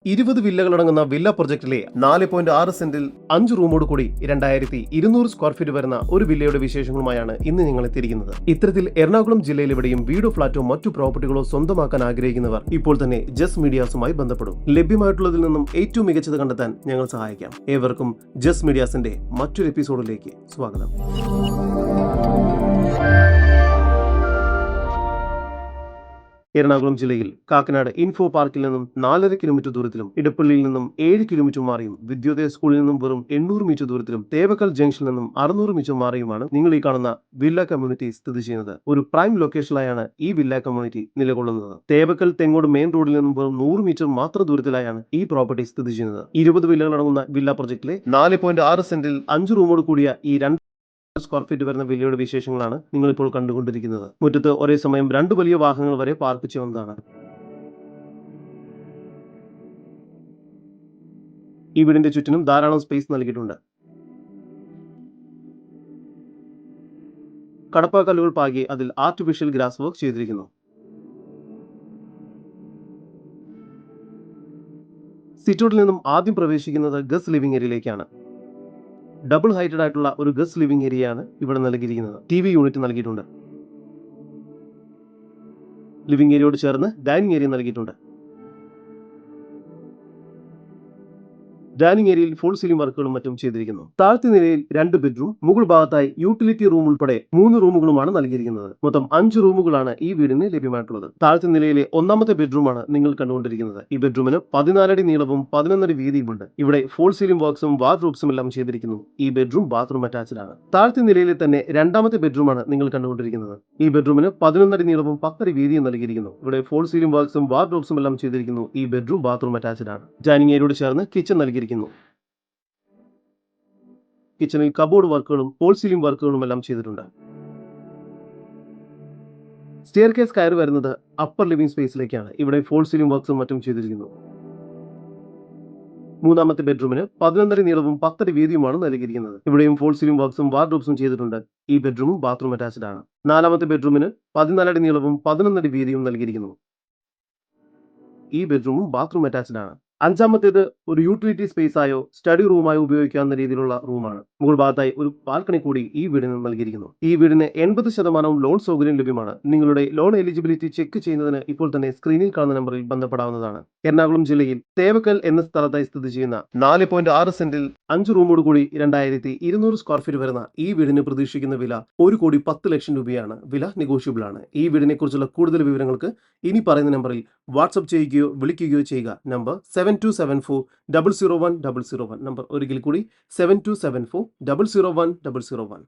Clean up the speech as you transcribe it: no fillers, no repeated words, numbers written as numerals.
20 വില്ലകളടങ്ങുന്ന villa പ്രൊജക്ടിലെ 4.6 സെന്റിൽ 5 റൂമോട് കൂടി 2200 square feet വരുന്ന ഒരു വില്ലയുടെ വിശേഷങ്ങളുമായാണ് ഇന്ന് ഞങ്ങൾ എത്തിയിരിക്കുന്നത്. ഇത്തരത്തിൽ എറണാകുളം ജില്ലയിൽ എവിടെയും വീടോ ഫ്ളാറ്റോ മറ്റു പ്രോപ്പർട്ടികളോ സ്വന്തമാക്കാൻ ആഗ്രഹിക്കുന്നവർ ഇപ്പോൾ തന്നെ ജസ് മീഡിയാസുമായി ബന്ധപ്പെടും. ലഭ്യമായിട്ടുള്ളതിൽ നിന്നും ഏറ്റവും മികച്ചത് കണ്ടെത്താൻ ഞങ്ങൾ സഹായിക്കാം. ഏവർക്കും ജസ് മീഡിയാസിന്റെ മറ്റൊരു എപ്പിസോഡിലേക്ക് സ്വാഗതം. എറണാകുളം ജില്ലയിൽ കാക്കനാട് ഇൻഫോ പാർക്കിൽ നിന്നും 4.5 കിലോമീറ്റർ ദൂരത്തിലും ഇടപ്പള്ളിയിൽ നിന്നും 7 കിലോമീറ്റർ മാറിയും വിദ്യോദയ സ്കൂളിൽ നിന്നും വെറും 800 മീറ്റർ ദൂരത്തിലും തേവക്കൽ ജംഗ്ഷനിൽ നിന്നും 600 മീറ്റർ മാറിയുമാണ് നിങ്ങൾ ഈ കാണുന്ന വില്ല കമ്മ്യൂണിറ്റി സ്ഥിതി ചെയ്യുന്നത്. ഒരു പ്രൈം ലൊക്കേഷനിലായാണ് ഈ വില്ല കമ്മ്യൂണിറ്റി നിലകൊള്ളുന്നത്. തേവക്കൽ തെങ്ങോട് മെയിൻ റോഡിൽ നിന്നും വെറും 100 മീറ്റർ മാത്രം ദൂരത്തിലായാണ് ഈ പ്രോപ്പർട്ടി സ്ഥിതി ചെയ്യുന്നത്. 20 വില്ലകളടങ്ങുന്ന വില്ല പ്രൊജക്ടിലെ 4.6 സെന്റിൽ 5 റൂമോട് കൂടിയ ഈ സ്ക്വയർ ഫീറ്റ് വരുന്ന വില്ലയുടെ വിശേഷങ്ങളാണ് നിങ്ങൾ ഇപ്പോൾ കണ്ടുകൊണ്ടിരിക്കുന്നത്. മുറ്റത്ത് ഒരേ സമയം 2 വലിയ വാഹനങ്ങൾ വരെ പാർക്ക് ചെയ്യാവുന്നതാണ്. ഈ വീടിന്റെ ചുറ്റിനും ധാരാളം സ്പേസ് നൽകിയിട്ടുണ്ട്. കടപ്പാക്കല്ലുകൾ പാകി അതിൽ ആർട്ടിഫിഷ്യൽ ഗ്രാസ് വർക്ക് ചെയ്തിരിക്കുന്നു. സിറ്റൗട്ടിൽ നിന്നും ആദ്യം പ്രവേശിക്കുന്നത് ഗസ്റ്റ് ലിവിംഗ് ഏരിയയിലേക്കാണ്. ഡബിൾ ഹൈറ്റഡ് ആയിട്ടുള്ള ഒരു ഗസ്റ്റ് ലിവിംഗ് ഏരിയയാണ് ഇവിടെ നൽകിയിരിക്കുന്നത്. TV യൂണിറ്റ് നൽകിയിട്ടുണ്ട്. ലിവിംഗ് ഏരിയയോട് ചേർന്ന് ഡൈനിങ് ഏരിയ നൽകിയിട്ടുണ്ട്. ഡൈനിങ് ഏരിയയിൽ ഫുൾ സീലിംഗ് വർക്കുകളും മറ്റും ചെയ്തിരിക്കുന്നു. താഴത്തെ നിലയിൽ 2 ബെഡ്റൂം, മുകൾ ഭാഗത്തായി യൂട്ടിലിറ്റി റൂം ഉൾപ്പെടെ 3 റൂമുകളുമാണ് നൽകിയിരിക്കുന്നത്. മൊത്തം 5 റൂമുകളാണ് ഈ വീടിന് ലഭ്യമായിട്ടുള്ളത്. താഴത്തെ നിലയിലെ 1ാമത്തെ ബെഡ്റൂമാണ് നിങ്ങൾ കണ്ടുകൊണ്ടിരിക്കുന്നത്. ഈ ബെഡ്റൂമിന് 14 അടി നീളവും 11 അടി വീതിയുമുണ്ട്. ഇവിടെ ഫുൾ സീലിംഗ് വർക്ക്സും വാർഡ്രോബ്സും എല്ലാം ചെയ്തിരിക്കുന്നു. ഈ ബെഡ്റൂം ബാത്റൂം അറ്റാച്ച്ഡ് ആണ്. താഴത്തെ നിലയിലെ തന്നെ 2ാമത്തെ ബെഡ്റൂമാണ് നിങ്ങൾ കണ്ടുകൊണ്ടിരിക്കുന്നത്. ഈ ബെഡ്റൂമിന് 11 അടി നീളവും 10 അടി വീതിയും നൽകിയിരിക്കുന്നു. ഇവിടെ ഫുൾ സീലിംഗ് വർക്ക്സും വാർഡ്രോബ്സും എല്ലാം ചെയ്തിരിക്കുന്നു. ഈ ബെഡ്റൂം ബാത്റൂം അറ്റാച്ച്ഡ് ആണ്. ഡൈനിങ് ഏരിയയോട് ചേർന്ന് കിച്ചൺ നൽകിയിരിക്കുന്നു. കിച്ചണിൽ കബോർഡ് വർക്കുകളും ഫോൾ സീലിംഗ് വർക്കുകളും എല്ലാം ചെയ്തിട്ടുണ്ട്. സ്റ്റെയർ കേസ് കയറി വരുന്നത് അപ്പർ ലിവിംഗ് സ്പേസിലേക്കാണ്. ഇവിടെ ഫോൾ സീലിംഗ് വർക്ക്സും മറ്റും ചെയ്തിരിക്കുന്നു. 3ാമത്തെ ബെഡ്റൂമിന് 11 അടി നീളവും 10 അടി വീതിയുമാണ് നൽകിയിരിക്കുന്നത്. ഇവിടെയും ഫോൾ സീലിംഗ് വർക്ക്സും വാർഡ്രോബ്സും ചെയ്തിട്ടുണ്ട്. ഈ ബെഡ്റൂമും ബാത്റൂം അറ്റാച്ച്ഡ് ആണ്. 4ാമത്തെ ബെഡ്റൂമിന് 14 അടി നീളവും 11 അടി വീതിയും നൽകിയിരിക്കുന്നു. ഈ ബെഡ്റൂമും ബാത്റൂം അറ്റാച്ച്ഡ് ആണ്. 5ാമത്തേത് ഒരു യൂട്ടിലിറ്റി സ്പേസ് ആയോ സ്റ്റഡി റൂമായോ ഉപയോഗിക്കാവുന്ന രീതിയിലുള്ള റൂമാണ്. മുകൾ ഭാഗത്തായി ഒരു ബാൽക്കണി കൂടി ഈ വീടിന് നൽകിയിരിക്കുന്നു. ഈ വീടിന് 80% ലോൺ സൗകര്യം ലഭ്യമാണ്. നിങ്ങളുടെ ലോൺ എലിജിബിലിറ്റി ചെക്ക് ചെയ്യുന്നതിന് ഇപ്പോൾ തന്നെ സ്ക്രീനിൽ കാണുന്ന നമ്പറിൽ ബന്ധപ്പെടാവുന്നതാണ്. എറണാകുളം ജില്ലയിൽ തേവക്കൽ എന്ന സ്ഥലത്തായി സ്ഥിതി ചെയ്യുന്ന 4.6 സെന്റിൽ 5 റൂമോട് കൂടി 2200 സ്ക്വയർ ഫീറ്റ് വരുന്ന ഈ വീടിന് പ്രതീക്ഷിക്കുന്ന വില 1,10,00,000 രൂപയാണ്. വില നെഗോഷ്യബിൾ ആണ്. ഈ വീടിനെ കുറിച്ചുള്ള കൂടുതൽ വിവരങ്ങൾക്ക് ഇനി പറയുന്ന നമ്പറിൽ വാട്സ്ആപ്പ് ചെയ്യുകയോ വിളിക്കുകയോ ചെയ്യുക. നമ്പർ 7274001001. നമ്പർ ഒരിക്കൽ കൂടി 7274001001.